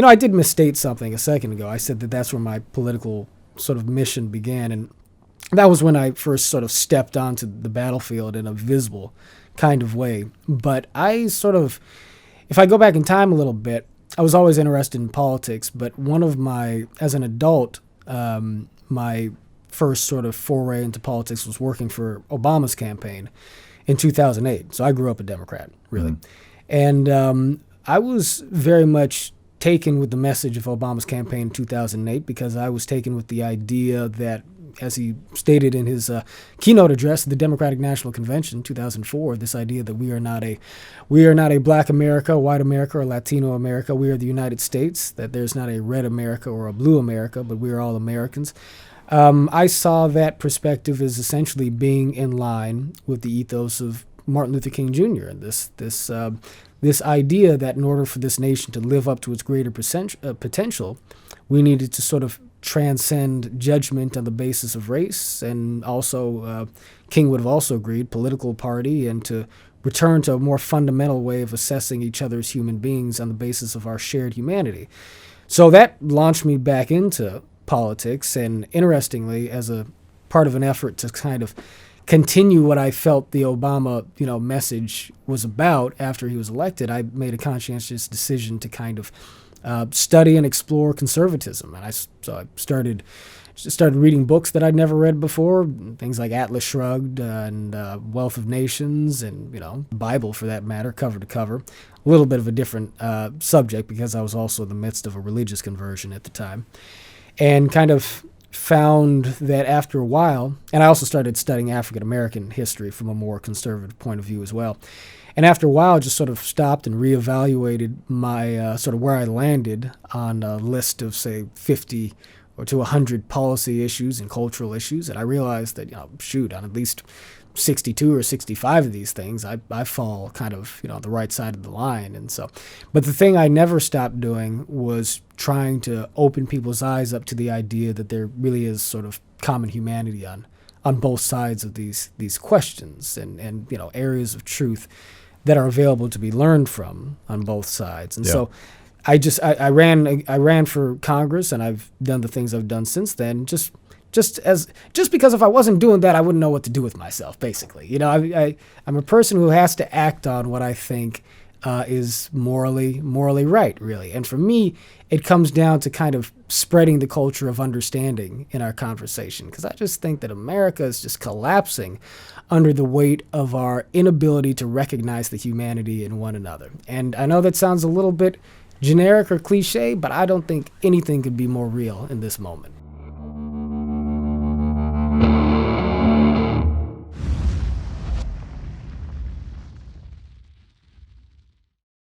I did misstate something a second ago. I said that that's where my political sort of mission began, and that was when I first sort of stepped onto the battlefield in a visible kind of way. But if I go back in time a little bit, I was always interested in politics, but as an adult, my first sort of foray into politics was working for Obama's campaign in 2008. So I grew up a Democrat, really. Mm-hmm. And I was very much taken with the message of Obama's campaign in 2008 because I was taken with the idea that, as he stated in his keynote address at the Democratic National Convention in 2004, this idea that we are not a Black America, white America, or Latino America. We are the United States, that there's not a red America or a blue America, but we are all Americans. I saw that perspective as essentially being in line with the ethos of Martin Luther King Jr. and this idea that in order for this nation to live up to its greater potential, we needed to sort of transcend judgment on the basis of race, and also King would have also agreed political party, and to return to a more fundamental way of assessing each other as human beings on the basis of our shared humanity. So that launched me back into politics, and interestingly, as a part of an effort to kind of continue what I felt the Obama, message was about after he was elected, I made a conscientious decision to kind of study and explore conservatism. And so I started reading books that I'd never read before, things like Atlas Shrugged and Wealth of Nations, and Bible for that matter, cover to cover. A little bit of a different subject because I was also in the midst of a religious conversion at the time, and kind of found that after a while, and I also started studying African American history from a more conservative point of view as well. And after a while, just sort of stopped and reevaluated my sort of where I landed on a list of, say, 50 or to 100 policy issues and cultural issues. And I realized that, on at least 62 or 65 of these things, I fall kind of, on the right side of the line. And so, but the thing I never stopped doing was trying to open people's eyes up to the idea that there really is sort of common humanity on both sides of these questions, and areas of truth that are available to be learned from on both sides. And so I ran for Congress, and I've done the things I've done since then, just because if I wasn't doing that, I wouldn't know what to do with myself, basically. I'm a person who has to act on what I think is morally right, really. And for me, it comes down to kind of spreading the culture of understanding in our conversation, because I just think that America is just collapsing under the weight of our inability to recognize the humanity in one another. And I know that sounds a little bit generic or cliche, but I don't think anything could be more real in this moment.